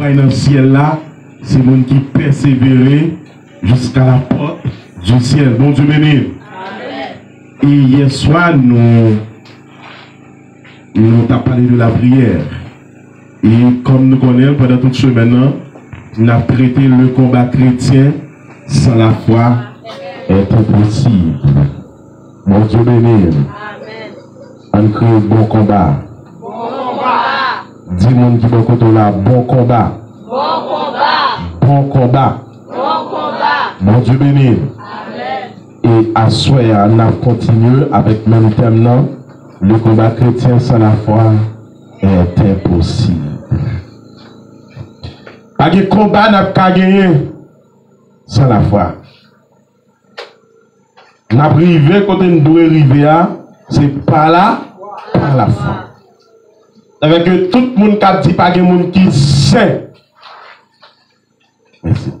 trouvailles dans le ciel là, c'est le monde qui persévère jusqu'à la porte du ciel. Bon Dieu béni. Et hier soir, nous avons parlé de la prière. Et comme nous connaissons pendant toute semaine, nous avons traité le combat chrétien sans la foi est impossible. Mon Dieu béni. On crée bon combat. Bon combat. Dis-moi qui bon côté là, bon combat. Bon combat. Bon combat. Bon combat. Mon Dieu béni. Amen. Et à soir, on a continué avec le même thème, non? Le combat chrétien sans la foi est impossible. Pas de combat n'a pas gagné sans la foi. N'a privé quand on doit arriver à, c'est pas là, par la foi. Avec que tout le monde qui a dit pas de monde qui sait. Merci.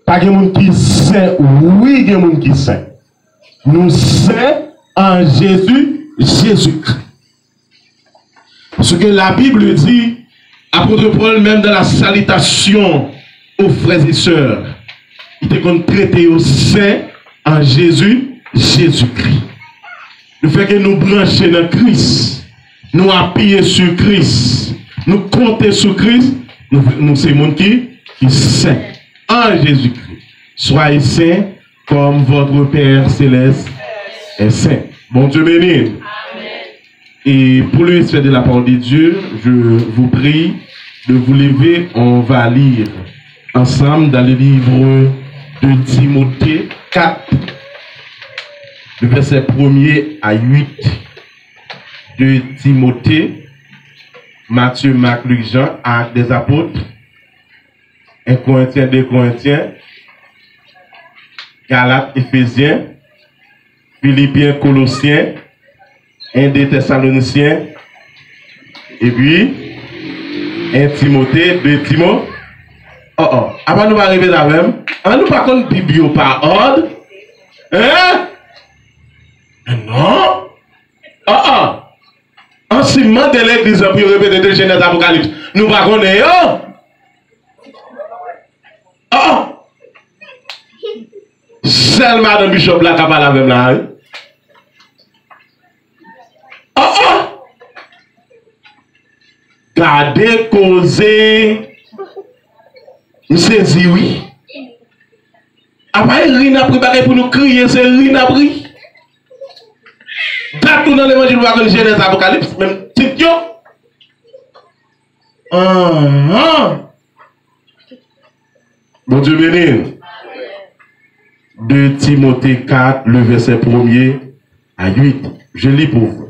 Pas de monde qui sait, oui, de monde qui sait. Nous sait en Jésus-Christ. Parce que la Bible dit, apôtre Paul, même dans la salutation aux frères et sœurs, il était qu'on traité au sein en Jésus-Christ. Le fait que nous brancher dans Christ, nous appuyer sur Christ, nous compter sur Christ, nous c'est monde qui sait en Jésus-Christ. Soyez saints comme votre Père céleste est saint. Bon Dieu béni. Et pour le respect de la parole de Dieu, je vous prie de vous lever. On va lire ensemble dans le livre de Timothée 4, le verset 1er à 8 de Timothée, Matthieu, Marc, Luc, Jean, Actes des Apôtres, 1 Corinthiens, 2 Corinthiens, Galates, Éphésiens, Philippiens, Colossiens, 1 des Thessaloniciens, et puis 1 Timothée, 2 Timothée. Avant nous arriver là même, on nous pas contre Bible par ordre. Hein? Non. En ciment de l'église pour répéter de Genèse Apocalypse, nous pas connaissons. Seul Madame Bishop là qui parle avec là. Gardez, causer. Nous saisi, oui. Après, rien n'a préparé pour nous crier, c'est rien n'a pris. Tout dans l'évangile, vous voyez Genèse Apocalypse, même petit yo. Bon Dieu béni. 2 Timothée 4, le verset 1er à 8. Je lis pour vous.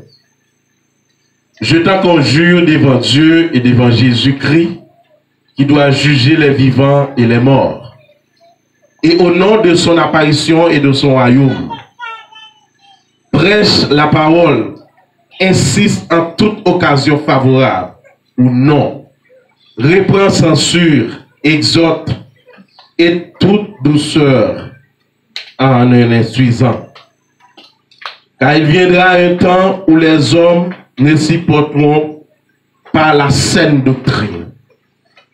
Je t'en conjure devant Dieu et devant Jésus-Christ, qui doit juger les vivants et les morts. Et au nom de son apparition et de son royaume, prêche la parole, insiste en toute occasion favorable ou non, reprend, censure, exhorte et toute douceur en un instruisant. Car il viendra un temps où les hommes ne supporteront pas la saine doctrine,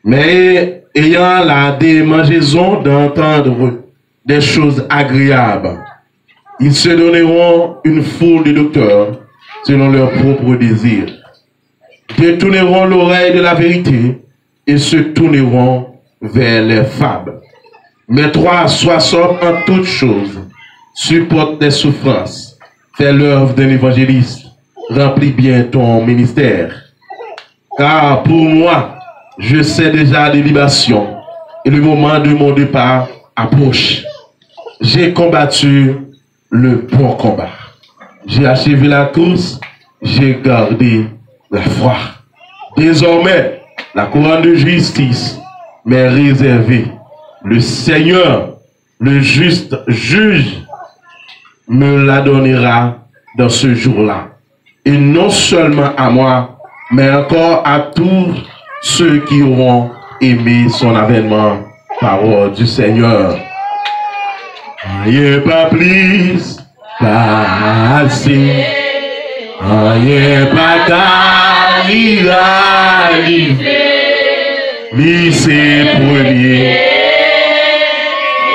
mais ayant la démangeaison d'entendre des choses agréables, ils se donneront une foule de docteurs selon leurs propres désirs, détourneront l'oreille de la vérité et se tourneront vers les fables. Mais toi, sois sobre en toutes choses, supporte tes souffrances, fais l'œuvre d'un évangéliste, remplis bien ton ministère. Car pour moi, je sais déjà des libations et le moment de mon départ approche. J'ai combattu le bon combat. J'ai achevé la course, j'ai gardé la foi. Désormais, la couronne de justice m'est réservée. Le Seigneur, le juste juge, me la donnera dans ce jour-là. Et non seulement à moi, mais encore à tous ceux qui auront aimé son avènement. Parole du Seigneur. Rien pas plus, pas assez. Rien pas qu'à y arriver. lycée premier,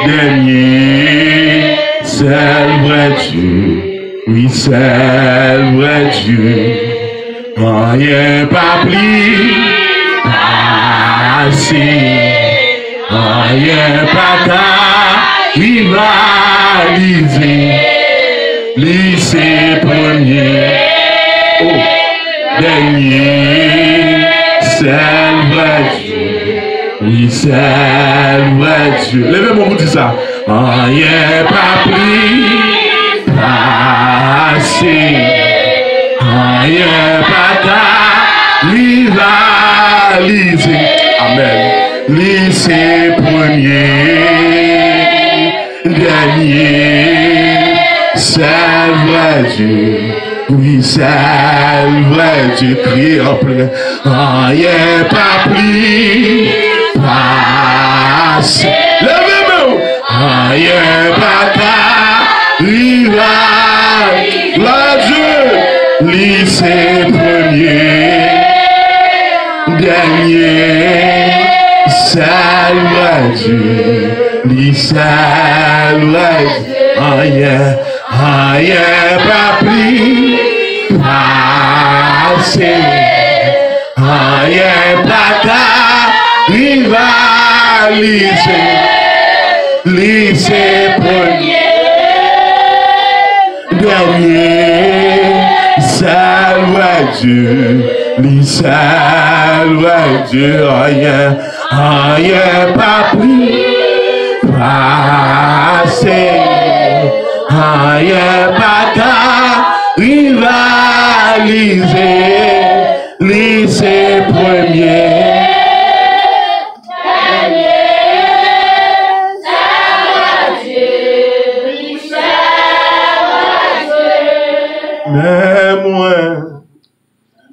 dernier, c'est le vrai Dieu. Oui, c'est le vrai Dieu. Rien pas plus passé, rien pas qu'à rivaliser. Lycée premier, dernier, c'est le vrai Dieu. Oui, c'est le vrai Dieu. Levez-moi pour dire ça. Rien pas plus passé, rien pas qu'à rivaliser. Amen. Lycée premier, dernier, c'est le vrai Dieu. Oui, c'est le vrai Dieu. Criez en plein. Rien pas plus passé. Levez-moi. Rien pas qu'à rivaliser. Le Dieu, lycée premier, dernier, c'est le vrai Dieu, lycée le vrai Dieu. Rien pas plus passé, rien pas qu'à rivaliser. Lycée premier, dernier, c'est le vrai Dieu. Lycée le vrai Dieu. Rien pas plus passé, rien pas qu'à rivaliser. Lycée premier,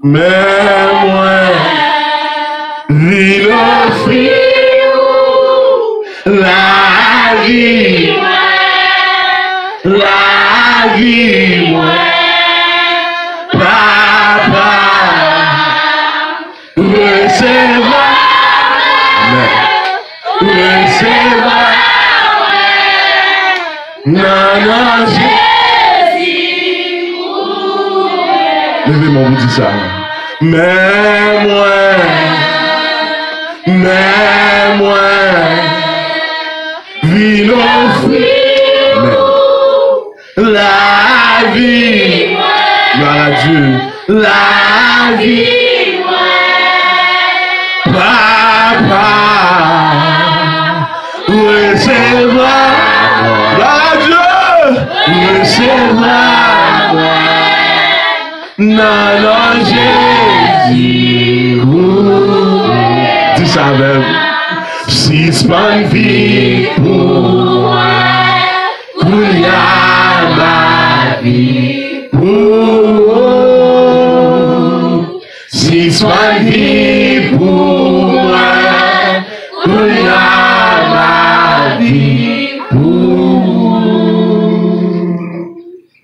mais moi, vil offrir la vie, moi, papa, recevra, non, levez-moi, vous dites ça. Mais moi, vil offrir la vie, gloire à Dieu, la vie, papa, recevra, gloire à Dieu, recevra, non, Jésus, dis ça même, si c'est pas une vie pour moi, qu'il y a ma vie pour, si c'est pas une vie pour moi, qu'il y a ma vie pour.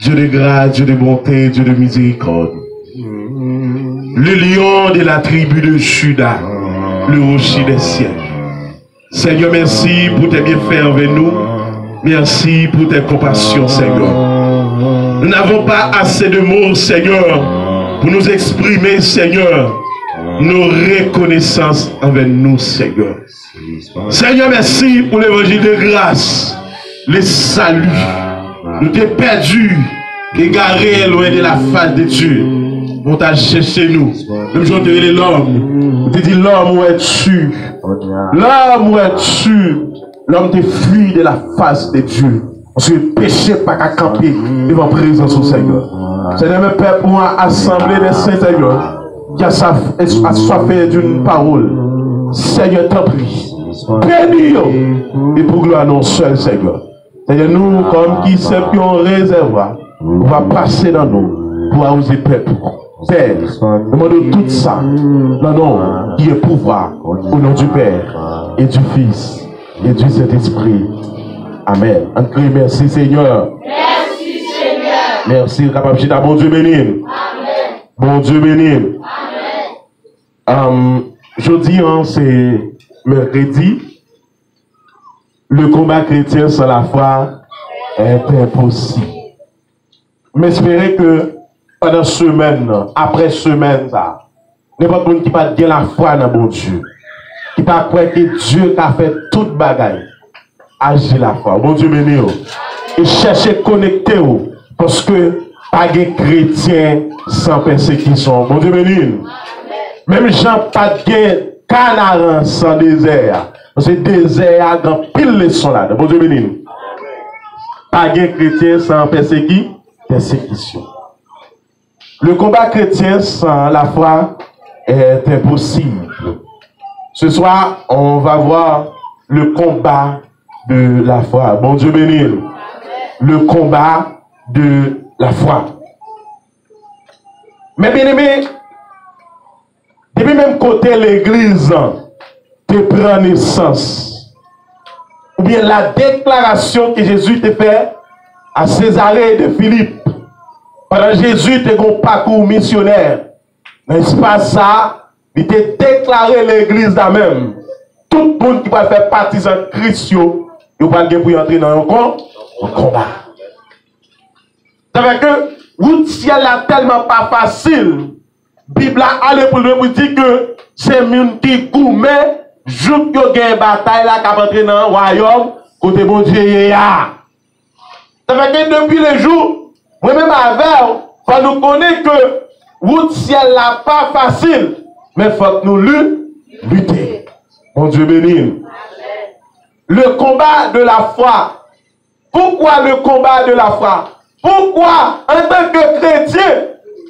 Dieu de grâce, Dieu de bonté, Dieu de miséricorde. Le lion de la tribu de Juda, le rocher des siècles. Seigneur, merci pour tes bienfaits envers nous. Merci pour tes compassions, Seigneur. Nous n'avons pas assez de mots, Seigneur, pour nous exprimer, Seigneur, nos reconnaissances envers nous, Seigneur. Seigneur, merci pour l'évangile de grâce, le salut. Nous t'es perdus, égarés loin de la face de Dieu. On t'a cherché nous. Même jour de l'homme. On te dit l'homme où es-tu? L'homme où es-tu? L'homme te fuit de la face de Dieu. Parce que le péché pas qu'à camper devant la présence du Seigneur. Seigneur, mes pères, pour assembler des saints, Seigneur, qui a soifé d'une parole. Seigneur, t'en prie. Bénis-nous. Et pour gloire non seul, Seigneur. Seigneur, nous, comme qui sommes en réservoir, on va passer dans nous pour oser peuple. Père, demandons tout ça dans le nom qui est pouvoir, au nom du Père et du Fils et du Saint-Esprit. Amen. On crie merci Seigneur. Merci Seigneur. Merci, capable de bon Dieu béni. Amen. Bon Dieu béni. Amen. Je dis, c'est mercredi, le combat chrétien sans la foi est impossible. Mais j'espère que pendant semaine, après semaine, ça, n'importe qui n'a pas la foi dans bon Dieu, qui n'a pas croire que Dieu a fait toute bagaille, agit la foi. Bon Dieu béni. Et cherchez à connecter parce que pas de chrétiens sans persécution. Bon Dieu béni. Même Jean pas de canaran sans désert. Parce que désert a grand pile de son là. Bon Dieu béni. Pas de chrétiens sans persécution. Le combat chrétien sans la foi est impossible. Ce soir, on va voir le combat de la foi. Bon Dieu béni. Le combat de la foi. Mais bien aimé, depuis même côté l'église te prend naissance, ou bien la déclaration que Jésus te fait à Césarée de Philippe, pendant Jésus te un parcours missionnaire, n'est-ce pas ça? Il te déclaré l'église là même. Tout le monde qui va faire partie de Christ, il va pour entrer dans un combat. Ça veut dire que route ciel là tellement pas facile. Bible a allé pour nous dire que c'est une qui gourmet, joue que il y a une bataille là qui va entrer dans le royaume côté bon Dieu ya. Ça veut dire que depuis les jours, moi-même avec, quand nous connaissons que route ciel là pas facile, mais il faut que nous lutter. Mon Dieu béni. Le combat de la foi. Pourquoi le combat de la foi? Pourquoi, en tant que chrétien,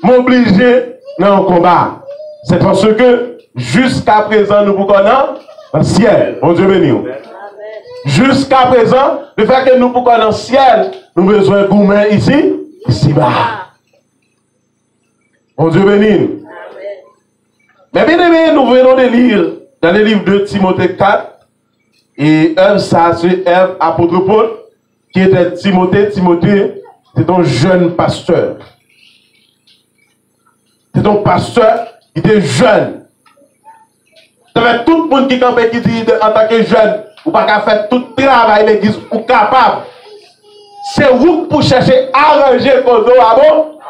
m'obliger dans le combat? C'est parce que jusqu'à présent, nous vous connaissons dans le ciel. Mon Dieu béni. Jusqu'à présent, le fait que nous vous connaissons dans le ciel, nous avons besoin de gourmet ici-bas. Mon Dieu béni. Mais bien aimé, nous venons de lire dans le livre de Timothée 4, et Ève, ça, c'est Ève, apôtre Paul, qui était Timothée. Timothée, c'est un jeune pasteur. C'est un pasteur qui était jeune. Ça fait tout le monde qui campait qui dit en tant que jeune, ou pas qu'à faire tout le travail l'église ou capable. C'est vous pour chercher à arranger Kodo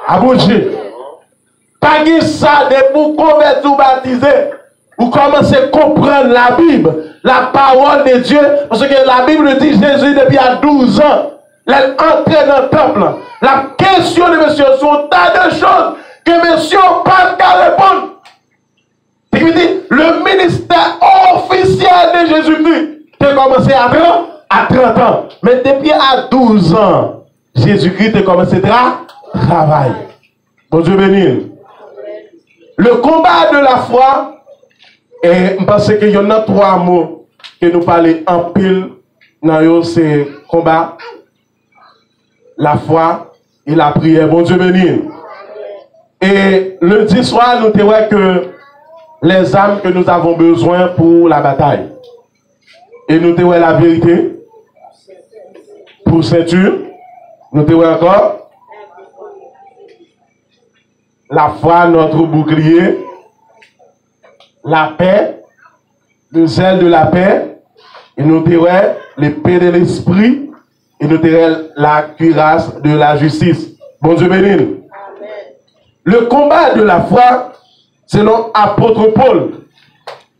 à bouger. Pas que ça, de pour convertir ou baptiser, ou commencer à comprendre la Bible, la parole de Dieu, parce que la Bible dit Jésus depuis à 12 ans. Elle entre dans le temple. La question de monsieur sont tas de choses que monsieur n'a pas qu'à répondre. C'est dit, le ministère officiel de Jésus-Christ a commencé à 30 ans. Mais depuis à 12 ans, Jésus-Christ a commencé à travailler. Bon Dieu béni. Le combat de la foi, et parce qu'il y en a 3 mots que nous parlons en pile dans ces combats. La foi et la prière. Bon Dieu béni. Et lundi soir, nous disons que les âmes que nous avons besoin pour la bataille. Et nous disons la vérité. Pour ceinture. Nous disons encore la foi, notre bouclier. La paix. Le zèle de la paix. Et nous disons l'épée de l'esprit. Et nous dirons la cuirasse de la justice. Bon Dieu béni. Le combat de la foi, selon apôtre Paul.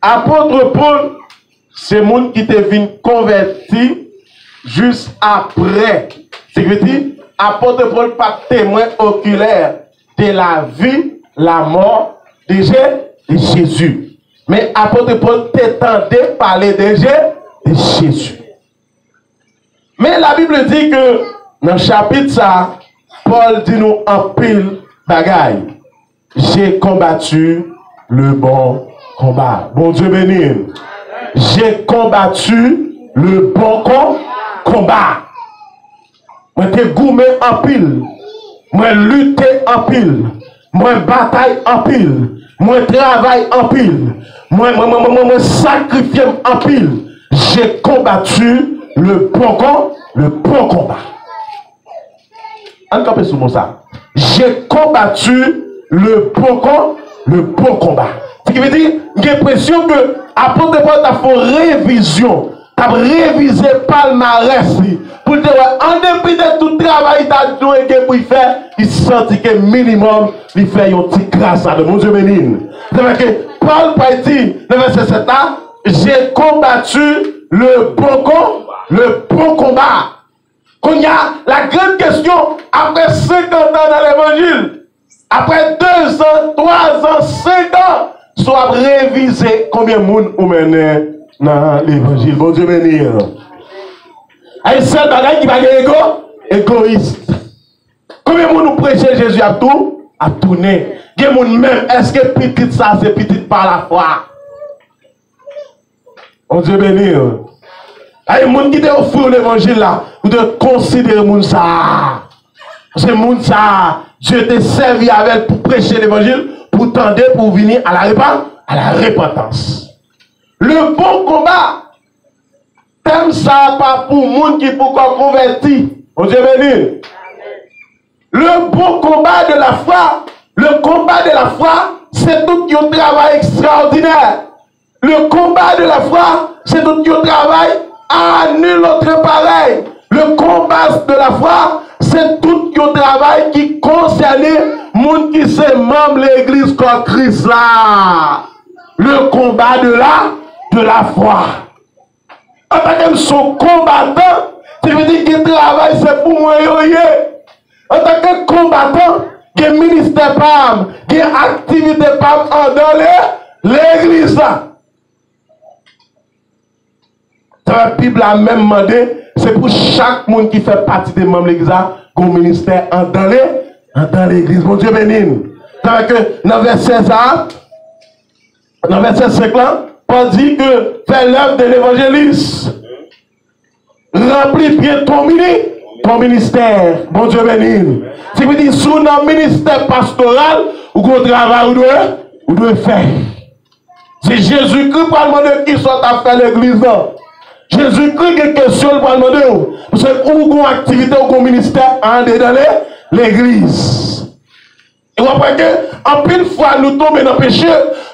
Apôtre Paul, c'est le monde qui te vient converti juste après. C'est ce que dit, apôtre Paul, pas témoin oculaire de la vie, la mort de Jésus. Mais apôtre Paul t'étendait parler de Jésus. Mais la Bible dit que dans le chapitre ça, Paul dit nous en pile bagaille. J'ai combattu le bon combat. Bon Dieu béni. J'ai combattu le bon combat. Moi t'ai gourmé en pile. Moi lutté en pile. Moi bataille en pile. Moi travaille en pile. Moi sacrifié en pile. J'ai combattu le bon combat. On campe sur ça. J'ai combattu le bon combat. Ce qui veut dire, j'ai l'impression que apôtre Paul a fait révision, a révisé palmarès pour dire en dépit de tout travail qu'il pour faire, il sentit que minimum il fait une petite grâce à mon Dieu béni. C'est-à-dire que Paul a dit, le verset 7 là, j'ai combattu le bon combat. Quand il y a la grande question, après 50 ans dans l'évangile, après 2 ans, 3 ans, 5 ans, soit révisé combien de monde ou mené dans l'évangile. Bon Dieu béni. Il y a une seule bagaille qui va être égoïste. Combien de monde nous prêcher Jésus à tout? À tourner. Il y a des gens même, est-ce que petit ça, c'est petit par la foi? Bon Dieu béni. Il y a des gens qui te offrent l'évangile là, vous devez considérer les gens ça. C'est les gens ça. Dieu t'a servi avec pour prêcher l'évangile, pour tendre, pour venir à la repentance. Le bon combat, thème ça pas pour les gens qui pour convertir. On Dieu béni. Le bon combat de la foi, le combat de la foi, c'est tout un travail extraordinaire. Le combat de la foi, c'est tout un travail à nul autre pareil. Le combat de la foi, c'est tout un travail qui concerne les gens qui sont membres de l'église comme Christ là. Le combat de la foi. En tant que son combattant, ça veut dire que le travail c'est pour moi. En tant que combattant, il y a ministère PAM, il y a activité PAM dans l'église là. La Bible a même demandé, c'est pour chaque monde qui fait partie des membres de l'église, qu'on ministère dans l'église. Mon Dieu béni. C'est que dans verset 5 là, Paul dit que fais l'œuvre de l'évangéliste. Remplis bien ton ministère. Mon Dieu béni. Si vous dites, sous notre ministère pastoral, ou qu'on travaille, vous devez faire. C'est Jésus-Christ pour demander qui soit à faire l'église. Jésus-Christ a une question pour demander. Parce que vous avez une activité ou un ministère en dedans l'église. Et vous voyez que, en pile fois, nous tombons dans le péché.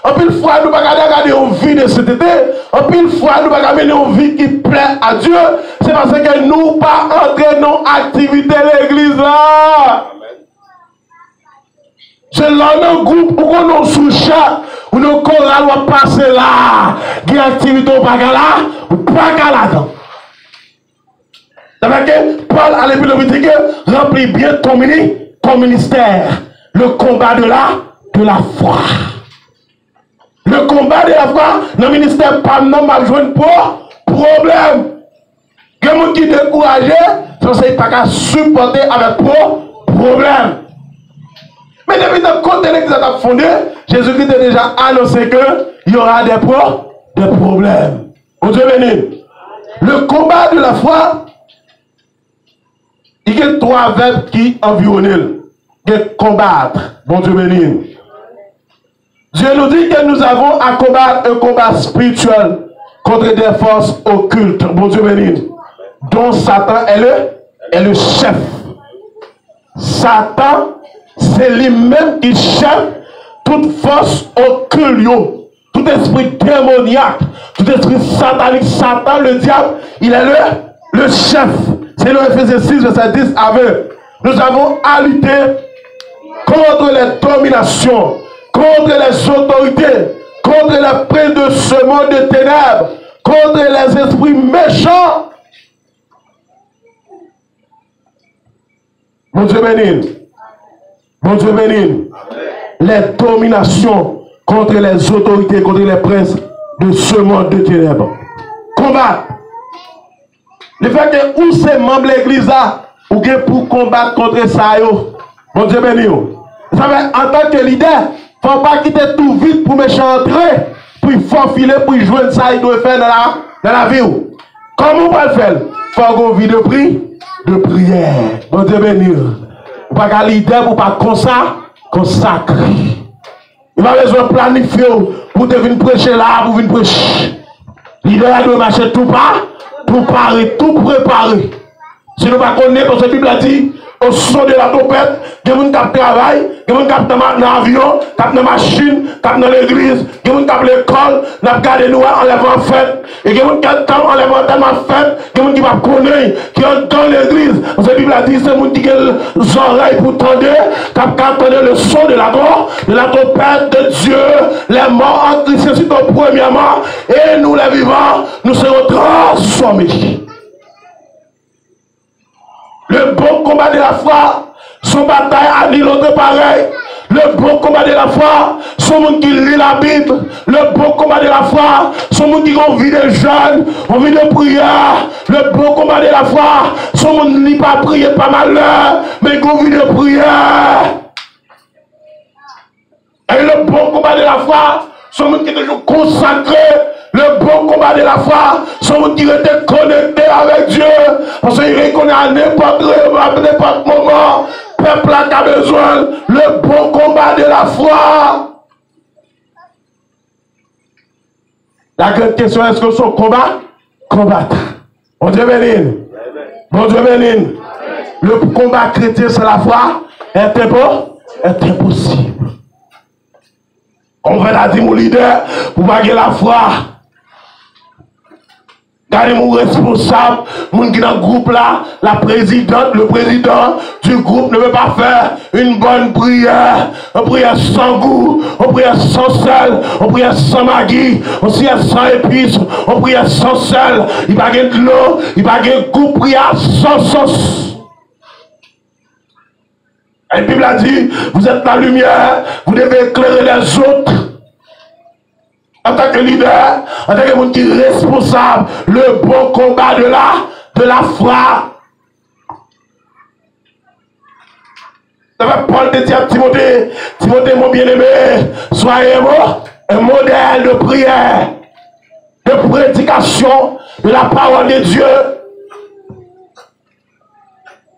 En pile fois, nous ne pouvons pas regarder une vie de cette été. En pile fois, nous ne pouvons pas regarder une vie qui plaît à Dieu. C'est parce que nous ne pouvons pas entrer dans l'activité de l'église là. C'est là dans groupe où on est sous chat, où nos chorales vont passer là. Il y a une activité au bagala, ou pas là-dedans. C'est-à-dire que Paul a l'épître que remplis bien ton ministère. Le combat de la foi. Le combat de la foi, dans le ministère, pas non mal joué pour problème. Il y a des gens qui sont découragés, ça ne pas qu'à supporter avec problème. Mais depuis le côté l'église a fondé, Jésus-Christ a déjà annoncé qu'il y aura des problèmes. Mon Dieu béni. Le combat de la foi, il y a 3 verbes qui environnent. Il y a combattre. Mon Dieu béni. Dieu nous dit que nous avons à combattre un combat spirituel contre des forces occultes. Mon Dieu béni. Dont Satan est le chef. Satan, c'est lui-même qui chef toute force occulte, tout esprit démoniaque, tout esprit satanique. Satan, le diable, il est le chef. C'est le Ephésiens 6, verset 10 à 20. Nous avons à lutter contre les dominations, contre les autorités, contre les princes de ce monde de ténèbres, contre les esprits méchants. Mon Dieu béni. Mon Dieu béni. Les dominations contre les autorités, contre les princes de ce monde de ténèbres. Combat. Le fait que où ces membres de l'église ou pour combattre contre ça, mon Dieu béni. Vous savez, en tant que leader, il ne faut pas quitter tout vite pour méchant entrer, pour faufiler, pour jouer ça, il doit faire dans la vie. Comment on va le faire? Il faut avoir une vie de prière. Mon Dieu béni. Vous ne pouvez pas leader pour pas consacrer. Il va besoin de planifier pour venir prêcher là, pour venir prêcher. Leader doit marcher tout préparer. Si nous ne connaissons pas, parce que la Bible a dit, au son de la trompette, il y a des gens qui travaillent, il y a des gens qui dans l'avion, qui dans la machine, qui dans l'église, il y a des gens qui à l'école, qui regardent nous enlèvement fête, et il y a des gens qui ont enlèvement tellement fête, il y a des gens qui ne connaissent, qui sont dans l'église. Parce que la Bible a dit, c'est les gens qui ont les oreilles pour entendre, qui entendent le son de la trompette de Dieu, les morts en Christ ressuscitent premièrement, et nous les vivants, nous serons transformés. Le bon combat de la foi, son bataille à nul autre pareil. Le bon combat de la foi, son monde qui lit la Bible. Le bon combat de la foi, son monde qui a envie de jeûne, envie de prière. Le bon combat de la foi, son monde qui n'a pas prié pas malheur, mais qui a envie de prière. Et le bon combat de la foi, son monde qui est toujours consacré. Le bon combat de la foi, son monde qui était connecté avec Dieu. Parce qu'il reconnaît à n'importe moment, peuple a besoin. Le bon combat de la foi. La grande question, est-ce que son combat? Combattre. Bon Dieu béni. Bon Dieu béni. Le combat chrétien, c'est la foi. Est impossible. On va dire mon leader, pour pas la foi. Regardez mon responsable, mon qui dans le groupe là, la présidente, le président du groupe ne veut pas faire une bonne prière. Une prière sans goût, une prière sans sel, une prière sans magui, une prière sans épices, une prière sans sel. Il n'y a pas de l'eau, il n'y a pas de goût, prière sans sauce. Et la Bible a dit, vous êtes la lumière, vous devez éclairer les autres. En tant que leader, en tant que monde qui est responsable, le bon combat de la foi. Ça va Paul de dire à Timothée, Timothée mon bien-aimé, soyez un modèle de prière, de prédication de la parole de Dieu.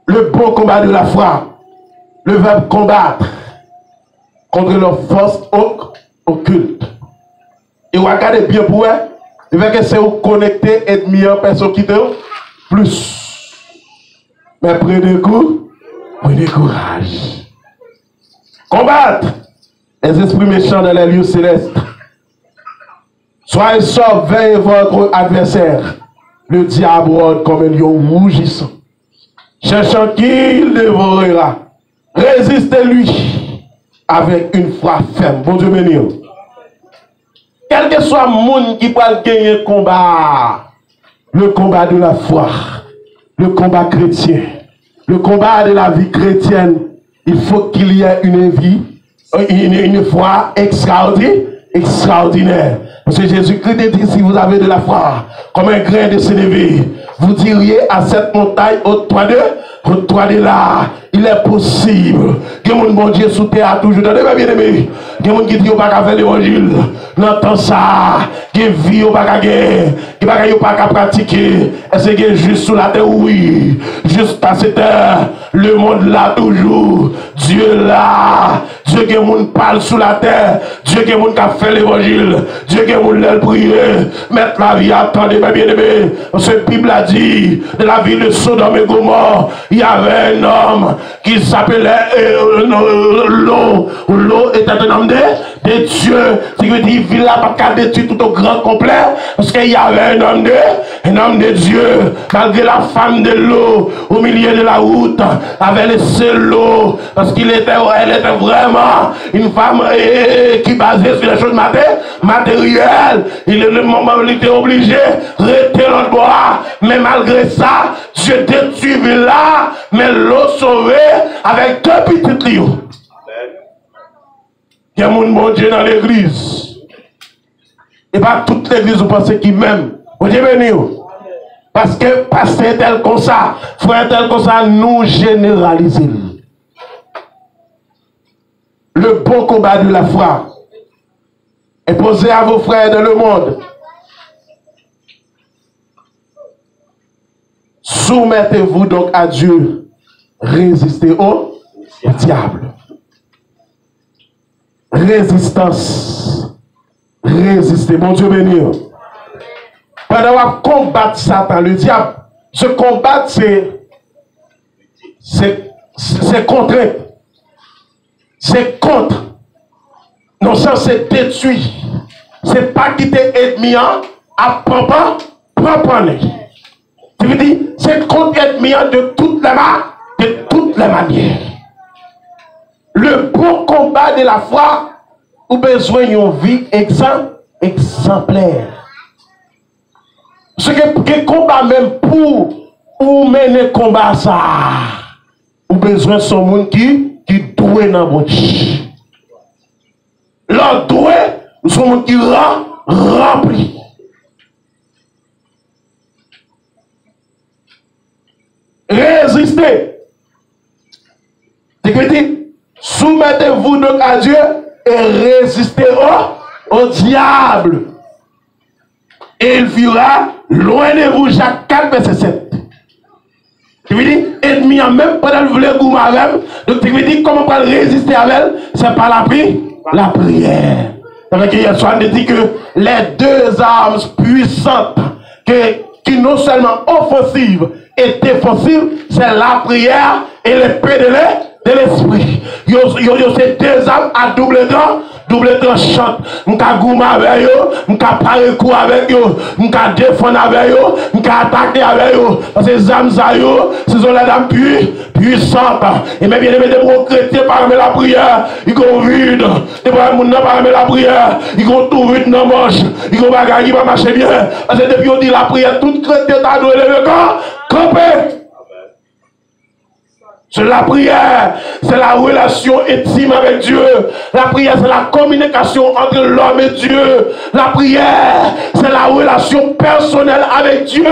Le bon combat de la foi. Le verbe combattre contre leurs forces occultes. Et vous regardez bien pour eux, il va que c'est vous connecter et meilleure personne qui te plus. Mais prenez courage. Combattre les esprits méchants dans les lieux célestes. Soyez sobres, veillez votre adversaire. Le diable rôde comme un lion rougissant, cherchant qui il dévorera. Résistez-lui avec une foi ferme. Bon Dieu béni. Quel que soit le monde qui peut gagner le combat de la foi, le combat chrétien, le combat de la vie chrétienne, il faut qu'il y ait une foi extraordinaire. Parce que Jésus-Christ dit, si vous avez de la foi, comme un grain de sénévé, vous diriez à cette montagne, ôte-toi de là. Il est possible que mon bon Dieu sous terre a toujours dans les bien-aimés. Il y a des gens qui disent qu'il n'y a pas faire l'évangile. N'entend ça. Qui vit au pas qui pas pratiquer. Est-ce que juste sous la terre? Oui. Juste à cette heure, le monde là toujours. Dieu là. Dieu qui monde parle sous la terre. Dieu qui monde qui a fait l'évangile. Dieu qui monde l'a prier. Mettre la vie, attendez, mes bien-aimés. Parce que la Bible a dit, de la ville de Sodome et Gomorrhe, il y avait un homme qui s'appelait l'eau. L'eau était un homme de Dieu. Ce qui veut dire qu'il n'a pas qu'à détruire tout au grand complet. Parce qu'il y avait un homme de Dieu. Malgré la femme de l'eau, au milieu de la route, avait laissé l'eau. Parce qu'elle était vraiment une femme qui basait sur les choses matérielles. Le moment où il était obligé de rester dans le bois. Mais malgré ça, Dieu détruit là, mais l'eau sauvée avec deux petites lions. Il y a mon bon Dieu dans l'église. Et pas toute l'église, vous pensez qu'il m'aime. Vous Dieu béni. Parce que pasteur tel comme ça, frère tel comme ça, nous généralisons. Le bon combat de la foi est posé à vos frères dans le monde. Soumettez-vous donc à Dieu. Résistez au diable. Résistance. Résistez. Mon Dieu béni. Pendant qu'on combat Satan, le diable, se combattre, c'est contre. C'est contre. Non, ça c'est détruit. C'est pas quitter ennemi à papa, papa. Tu veux dire, c'est contre ennemi de toutes les manières. Le bon combat de la foi, ou besoin d'une vie exemplaire. Ce que combat même pour mener combat ça, ou besoin de son monde qui doué dans mon Dieu. L'autre doué, son monde qui rempli. Résistez. C'est que dit, soumettez-vous donc à Dieu et résistez au diable. Et il fuira loin de vous. Jacques 4, verset 7. Tu veux dire, ennemi en même pendant le voulait goumer avec. Donc tu veux dire, comment on peut résister avec elle? C'est par la prière. Donc hier soir, on dit que les deux armes puissantes qui non seulement offensives et défensives, c'est la prière et l'épée de l'esprit. C'est deux armes à double tranchant. M'ka gouma avec yo, m'ka parler coup avec yo, m'ka défendre avec yo, m'ka attaquer avec yo. Parce que les armes ça yo, ce sont les dames puissantes. Et même bien aimé des gros chrétiens parmi la prière, ils vont vide. Des gros moun parmi la prière, ils vont tout vide dans manche. Ils vont bagaille qui va marcher bien. Parce que depuis on dit la prière, tout chrétien t'a donné le corps, camper. C'est la prière, c'est la relation intime avec Dieu. La prière, c'est la communication entre l'homme et Dieu. La prière, c'est la relation personnelle avec Dieu.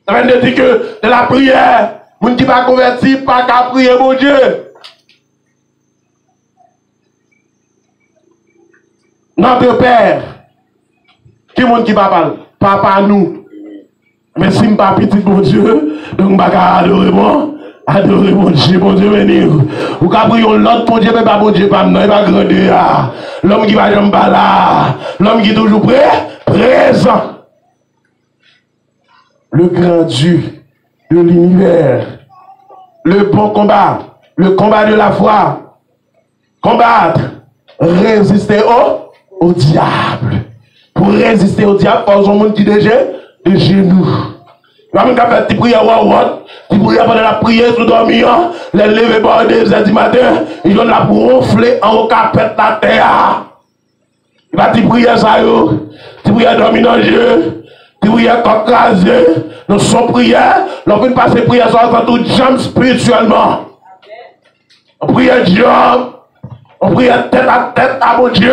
Ça veut dire que de la prière, moun qui va convertir, pas qu'à prier mon Dieu. Notre Père, qui moun qui va parler? Papa nous. Mais si je ne suis pas petit bon Dieu, donc je vais adorer mon Dieu, bon Dieu venir. Ou quand prier l'autre bon Dieu, mais pas bon Dieu, pas non, il va grandir. L'homme qui va jamais là, l'homme qui est toujours présent. Le grand Dieu de l'univers, le bon combat, le combat de la foi, combattre, résister au diable. Pour résister au diable, il faut un monde qui déjà de genoux. Il va même faire des prières, des prières pendant la prière, sous dormir, les lever par 2h du matin, ils vont là pour ronfler en haut capette la terre. Il va des prières, ça, des prières dormir dans le jeu, des prières crasées, nous sommes prières, l'on vient passer prière, ça va tout jambe spirituellement. On prie jambe, on prie tête à mon Dieu,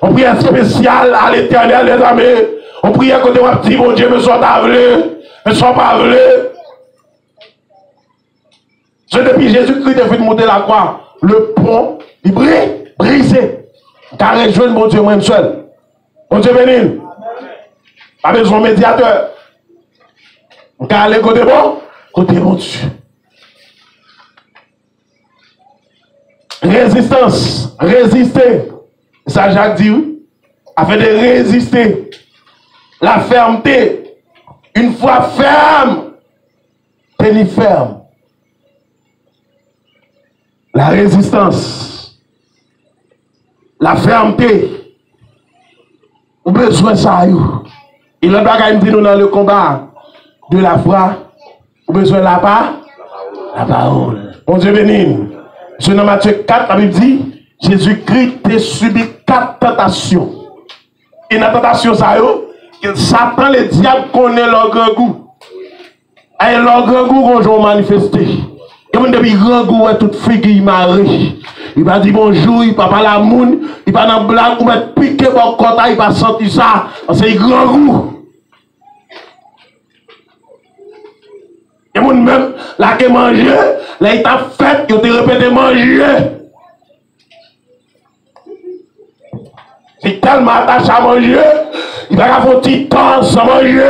on prie spécial à l'éternel, les amis. On prie à côté de mon Dieu, mais soit avlé, mais soit pas avlé. C'est depuis Jésus-Christ est venu monter la croix. Le pont, il brille, brisé. Car rejoindre mon Dieu, moi-même seul. Mon Dieu béni. Pas besoin de médiateur. Car aller côté bon Dieu. Résistance, résister. Ça, Jacques dit, afin de résister. La fermeté, une fois ferme, tenir ferme. La résistance, la fermeté, on a besoin de ça. Il a pas dit nous dans le combat de la foi, on a besoin de la parole. Mon Dieu béni. Je dans Matthieu 4, la Bible dit, Jésus-Christ a subi 4 tentations. Et la tentation, ça Satan, le diable, connaît leur grand goût. Et leur grand goût, quand ils ont manifesté. Et même depuis grand goût, toute fille qui marie. Il va dire bonjour, il va parler à moun, il va dans blague, ou mettre piqué pour côté, il va sentir ça. C'est grand goût. Et moun même, là qui mange, là il t'a fait, il te répété manger. C'est tellement attaché à manger, il va avoir un petit temps sans manger.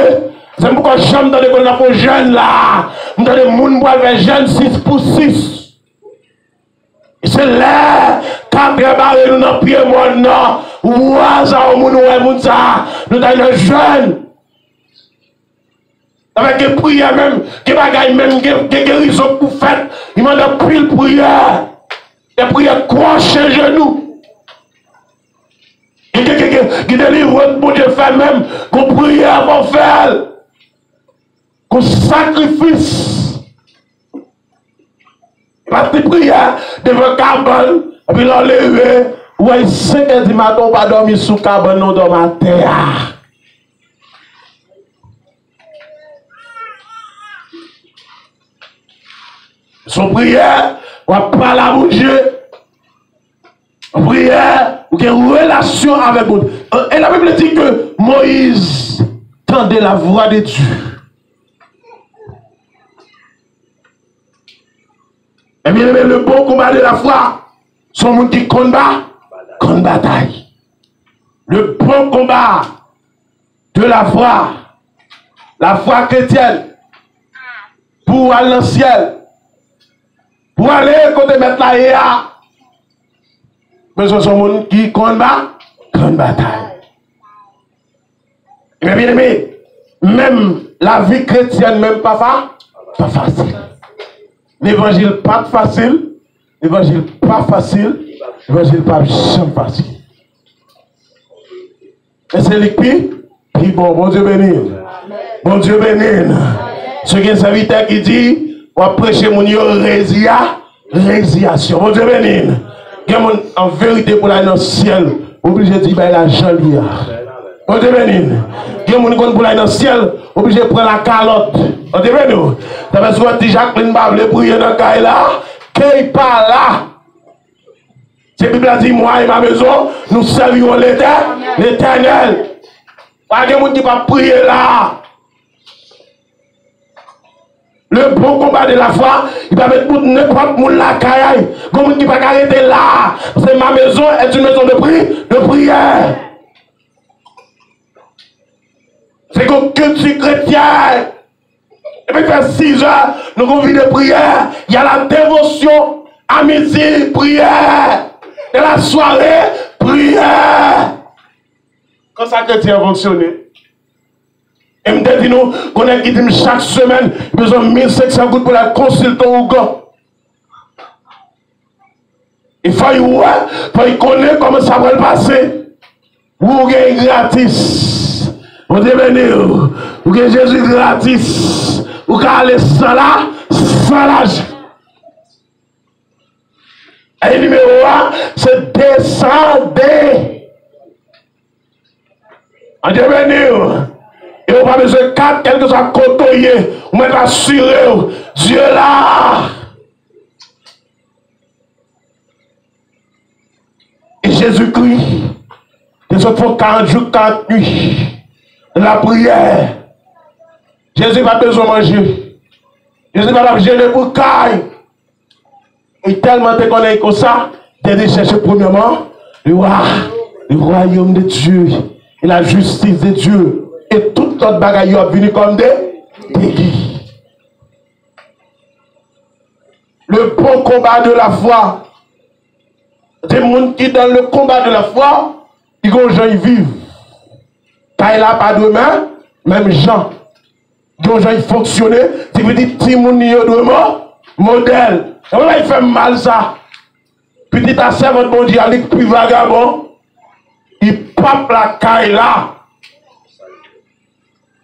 C'est pourquoi j'aime dans l'école de jeunes là. Nous dans les gens qui faire jeunes 6 pour 6. Et c'est là, quand nous nous dans le pied, nous avons jeunes. Avec des prières même, des bagailles même, des guérisons pour faire. Il m'a donné pile prière. Des prières crochées genoux. Qui délivre pour Dieu faire même, qu'on prière pour faire. Qu'on sacrifice. Parce que prière devant cabane, et puis l'enlever. Ouais, 5 heures du matin, on va dormir sous cabane, on dort à terre. Son prière, on va parler à Dieu. En prière, ou une relation avec Dieu. Et la Bible dit que Moïse tendait la voix de Dieu. Et bien, le bon combat de la foi, son monde qui combat, contre bataille. Le bon combat de la foi chrétienne, pour aller dans le ciel, pour aller côté mettre la IA. Mais ce sont les gens qui combattent, contre bataille. Mais bien aimé, même la vie chrétienne, même pas facile. L'évangile pas facile, l'évangile pas facile, l'évangile pas jamais facile. Et c'est l'équipe, puis bon Dieu béni. Bon Dieu béni. Ce qui est un serviteur qui dit, on va prêcher mon résiation. Bon Dieu béni. En vérité pour aller dans le ciel, obligé de dire l'argent lié. Bon Dieu béni. Il y a des gens pour aller dans le ciel, obligé de prendre la calotte. On dit, mais nous, tu as besoin de Jacqueline Bable, prier dans le cas là, qu'il pas là. C'est Bible a dit, moi et ma maison, nous servirons l'Éternel. Pas de gens qui ne pas prier là. Le bon combat de la foi, il va mettre n'importe où la caille. Comme qui ne va pas arrêter là. C'est ma maison est une maison de prière. C'est comme culture chrétienne. Et puis, vers 6 heures, nous avons vu de prière. Il y a la dévotion à midi, prière. Et la soirée, prière. Quand ça chrétien fonctionne. Et me dit nous, qu'on a dit chaque semaine, besoin de 1500 gouttes pour la consultant au gars. Il faut y connaître comment ça va le passer. Vous gagnez gratis. Vous devez venir. Vous gagnez Jésus gratis. Vous allez sans l'argent. Et le numéro 1, c'est descendre. On devait venir. Et on va besoin de 4, quel que soit côtoyer, on va assurer, Dieu là. Et Jésus-Christ, les autres font 40 jours, 40 nuits, la prière. Jésus n'a pas besoin de manger. Jésus n'a pas besoin de pour caille. Et tellement te connaît comme ça, tu as chercher premièrement le royaume de Dieu et la justice de Dieu. Et tout notre bagaille a venu comme des guides. Le bon combat de la foi. Des gens qui dans le combat de la foi, ils vont vivre. Quand il n'a pas de main, même Jean. Ils vont fonctionner. Tu veux dire, petit monde y a de modèle. Il fait mal ça. Petit à servant bon Dieu, il plus vagabond. Il pape la caille là.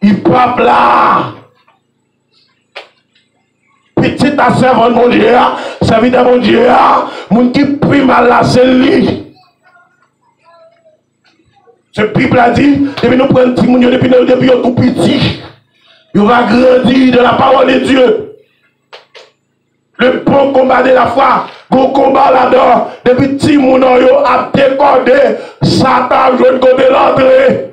Il pape là. Petit à servant mon Dieu, serviteur mon Dieu, mon qui prie mal là, c'est lui. Ce Bible a dit, depuis nous prenons petit moun, depuis tout petit, il va grandir de la parole de Dieu. Le bon combat de la foi, bon combat là-dedans, depuis petit moun a décodé, Satan joue côté l'entrée.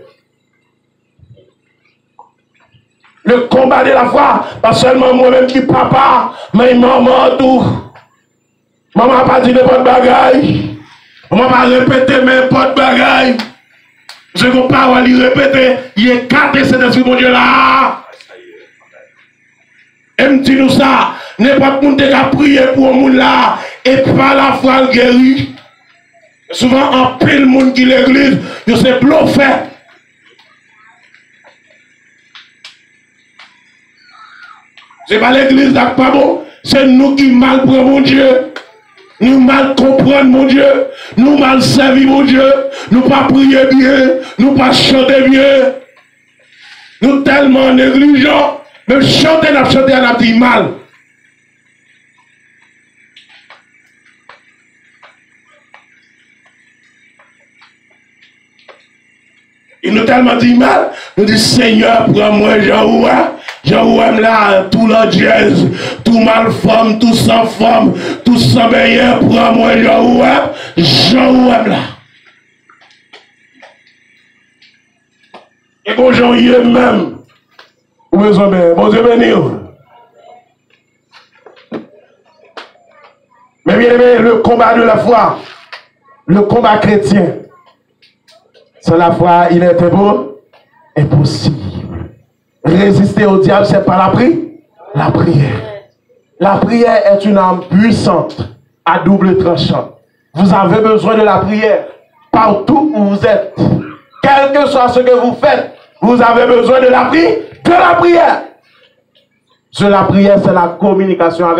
Le combat de la foi, pas seulement moi-même qui papa, mais maman tout. Maman n'a pas dit n'importe bagaille. Maman n'a pas répété n'importe bagaille. Je ne peux pas lui répéter, il est quatre cet esprit mon Dieu là. Et me dit nous ça, n'importe qui a prié pour un monde là, et par la foi il guérit. Souvent en pile monde qui l'église, il s'est bluffé. Ce n'est pas l'église qui n'est pas bon. C'est nous qui mal prenons mon Dieu. Nous mal comprenons mon Dieu. Nous mal servir mon Dieu. Nous pas prier bien. Nous pas chanter bien. Nous tellement négligents. Mais chanter, on a dit mal. Il nous tellement dit mal, nous dit Seigneur, prends-moi Jean-Ouam là, tout la jazz, tout malforme, tout sans forme, tout sans meilleur, prends-moi Jean-Ouam là. Et bon Jean, il est même. Bon Dieu béni. Mais bien aimé, le combat de la foi, le combat chrétien, sans la foi, il est impossible. Résister au diable, c'est pas la prière. La prière est une arme puissante, à double tranchant. Vous avez besoin de la prière partout où vous êtes. Quel que soit ce que vous faites, vous avez besoin de la prière. C'est la prière, c'est la communication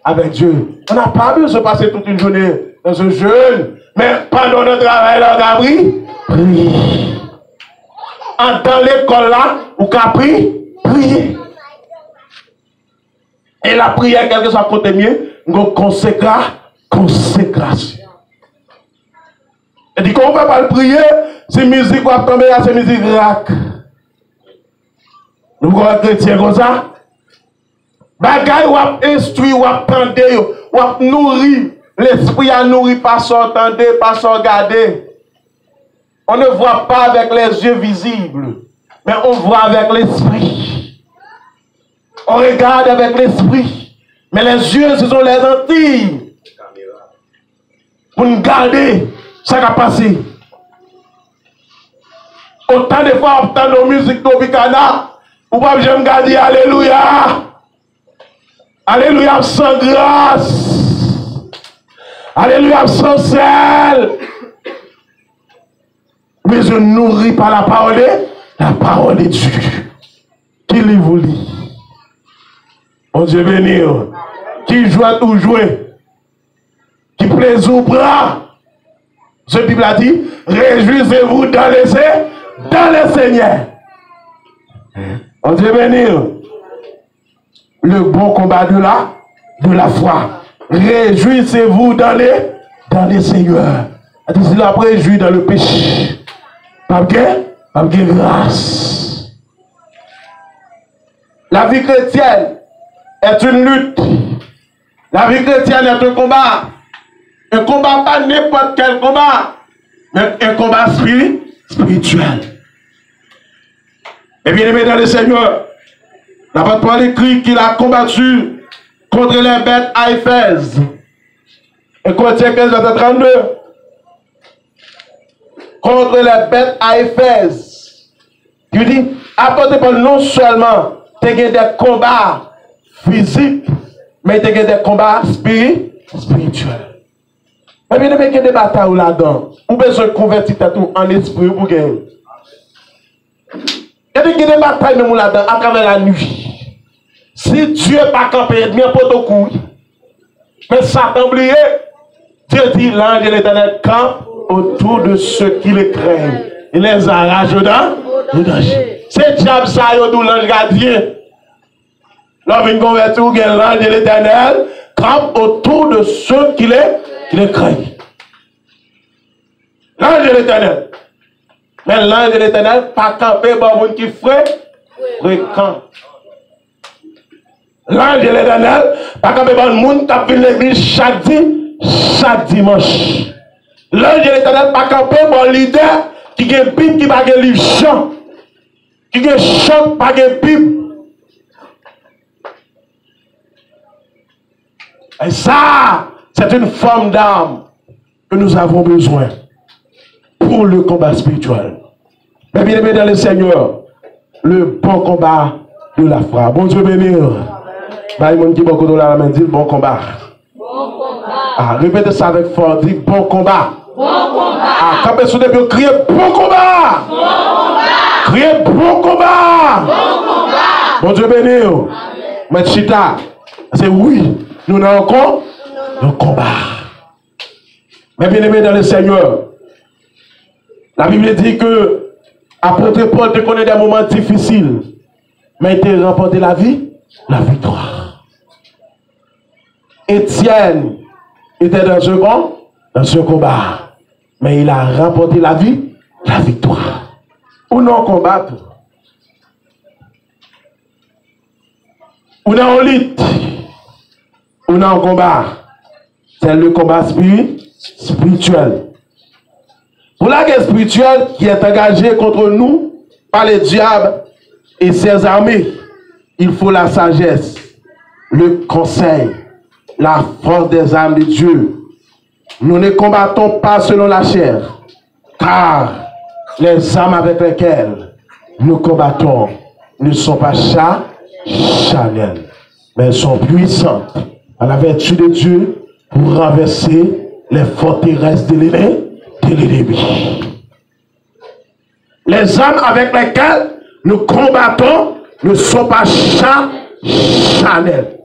avec Dieu. On n'a pas besoin de passer toute une journée dans ce jeûne, mais pendant notre travail, on a prié. Dans l'école là, vous avez prié. Et la prière, quel que soit le côté mieux, une consécration. Et dit qu'on ne peut pas le prier, c'est musique qui va tomber, c'est musique rac. Nous voyons chrétiens comme ça. Bagay ou instruit, ou tendé, ou nourri. L'esprit a nourri, pas s'entendre, pas se regarder. On ne voit pas avec les yeux visibles, mais on voit avec l'esprit. On regarde avec l'esprit, mais les yeux, ce sont les Antilles. Pour nous garder, ça va passer. Autant de fois, on entend nos musiques tropicana, ou pas jamais garder Alléluia. Alléluia sans grâce. Alléluia sans sel. Mais je nourris par la parole de Dieu. Qui vous lit? Mon Dieu béni. Qui joue tout jouer. Qui plaise au bras. Ce Bible a dit, réjouissez-vous dans le Seigneur. Mon Dieu béni. Le bon combat de la foi. Réjouissez-vous dans le Seigneur. Si la réjouit dans le péché. Pas de grâce. La vie chrétienne est une lutte. La vie chrétienne est un combat. Un combat pas n'importe quel combat, mais un combat spirituel. Et bien aimé dans le Seigneur, l'apôtre Paul écrit qu'il a combattu contre les bêtes à Éphèse. Et Corinthiens 15, verset 32. Contre les bêtes à Éphèse. Il dit, apôtre Paul non seulement tu as des combats physiques, mais tu as des combats spirituels. Mais bien, il y a des batailles là-dedans. Vous avez besoin de convertir tout en esprit pour gagner. Il y a des batailles même là-dedans à travers la nuit. Si Dieu n'est pas campé, bien pour ton coup. Mais Satan oublié, Dieu dit l'ange de l'Éternel campe autour de ceux qui le craignent. Il les arrache au danger. C'est diable ça, il y a tout l'ange gardien. L'homme vient convertir, l'ange de l'Éternel campe autour de ceux qui le craignent. L'ange de l'Éternel. Mais l'ange de l'Éternel, pas camper par monde qui fréquente. L'ange de l'Éternel, pas camper par monde qui vient l'église chaque dimanche. L'ange de l'Éternel, pas camper par leader qui a une Bible, qui n'a pas de livre chant. Qui a chant, pas de Bible. Et ça, c'est une forme d'arme que nous avons besoin pour le combat spirituel. Mais bien aimé dans le Seigneur, le bon combat de la foi. Bon Dieu bénir. Bah, il dit beaucoup de la main, dit bon combat. Bon combat. Ah, répétez ça avec force, dit bon combat. Bon combat. Ah, quand personne ne peut crier bon combat. Bon combat. Criez bon combat. Bon combat. Bon Dieu bénir. Mais Chita, c'est oui, nous avons encore un combat. Mais bien aimé dans le Seigneur, la Bible dit que apôtre Paul te connaît des moments difficiles, mais il t'a remporté la vie, la victoire. Étienne était dans ce combat, mais il a remporté la vie, la victoire. Ou non combattre. Ou non lutte. Ou non combat. C'est le combat spirituel. Pour la guerre spirituelle qui est engagée contre nous par le diable et ses armées, il faut la sagesse, le conseil, la force des âmes de Dieu. Nous ne combattons pas selon la chair, car les âmes avec lesquelles nous combattons ne sont pas charnelles, mais elles sont puissantes à la vertu de Dieu pour renverser les forteresses de l'ennemi. Les âmes avec lesquelles nous combattons ne sont pas charnelles.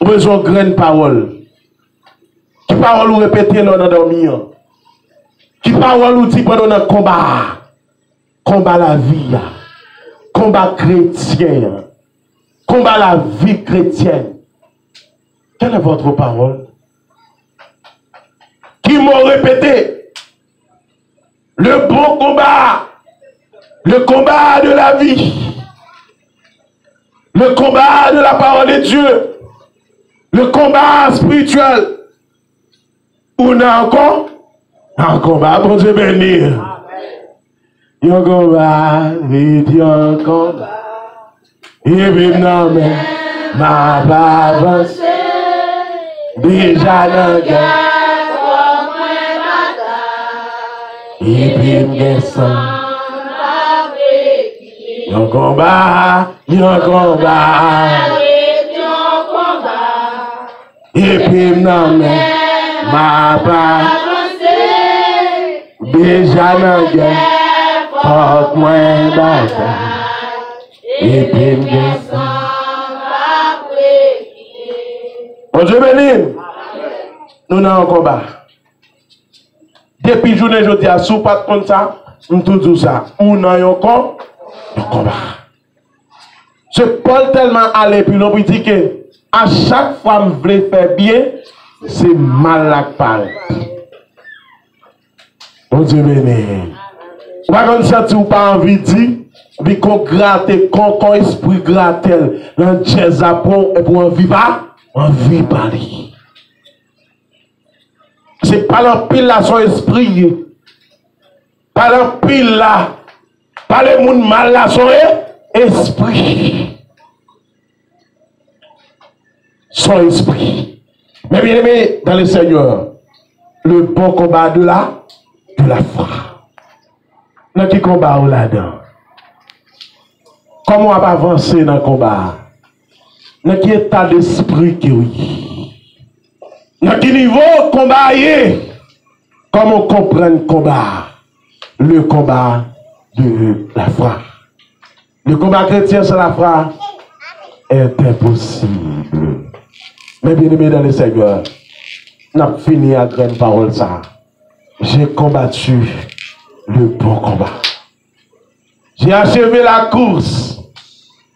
Nous avons besoin de grandes paroles. Qui parole ou répéter dans l'endormir? Qui parole ou dit pendant un combat? Combat la vie. Combat chrétien. Combat la vie chrétienne. Quelle est votre parole? Qui m'ont répété? Le bon combat. Le combat de la vie. Le combat de la parole de Dieu. Le combat spirituel. Ou n'a encore un combat, bon Dieu béni. Il y a un combat, il y a un combat. Et puis non, mais ma avance. Déjà la guerre, et puis m'descend. Il y a un combat, il y a un combat. Et puis non, mais ma avance. Déjà la guerre, porte-moi bataille. Et puis m'descend. Bon Dieu béni. Nous n'avons un combat. Depuis journée, je dis à sous pas comme ça, nous tout ça. Nous n'avons un combat. Je Paul tellement allé puis l'on dit que à chaque fois que je veux faire bien, c'est mal à parler. Bon Dieu béni. Pas comme ça, tu n'as pas envie de dire, mais qu'on gratte, qu'on esprit gratte, dans jazz à pour en vivre parler. C'est pas l'empile là son esprit. Pas l'empile là. Pas le monde mal là son esprit. Son esprit. Mais bien aimé dans le Seigneur, le bon combat de la foi. Dans qui combat ou là-dedans? Comment on va avancer dans le combat? Dans quel état d'esprit que oui? Dans quel niveau combat est? Comment comprendre le combat? Le combat de la foi. Le combat chrétien sur la foi est impossible. Mais bien aimé dans le Seigneur, on a fini à grande parole ça. J'ai combattu le bon combat. J'ai achevé la course.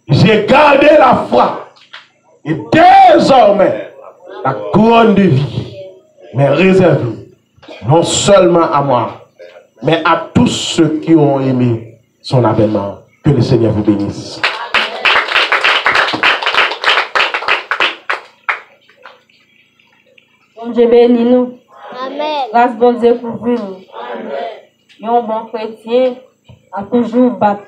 J'ai gardé la foi. Et désormais, la couronne de vie m'est réservée, non seulement à moi, mais à tous ceux qui ont aimé son avènement. Que le Seigneur vous bénisse. Bon Dieu bénis nous. Amen. Grâce bon Dieu pour vous. Un bon chrétien a toujours battu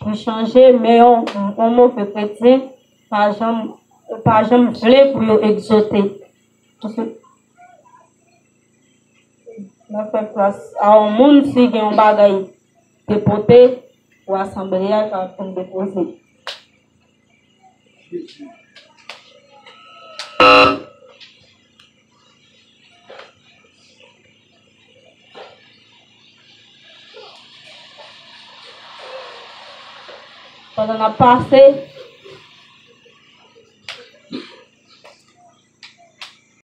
pour changer, mais un mauvais chrétien pas jamais voulu pour exauter. On fait place à un monde qui a un bagage déporté pour assembler pour déposer. Pendant la passé,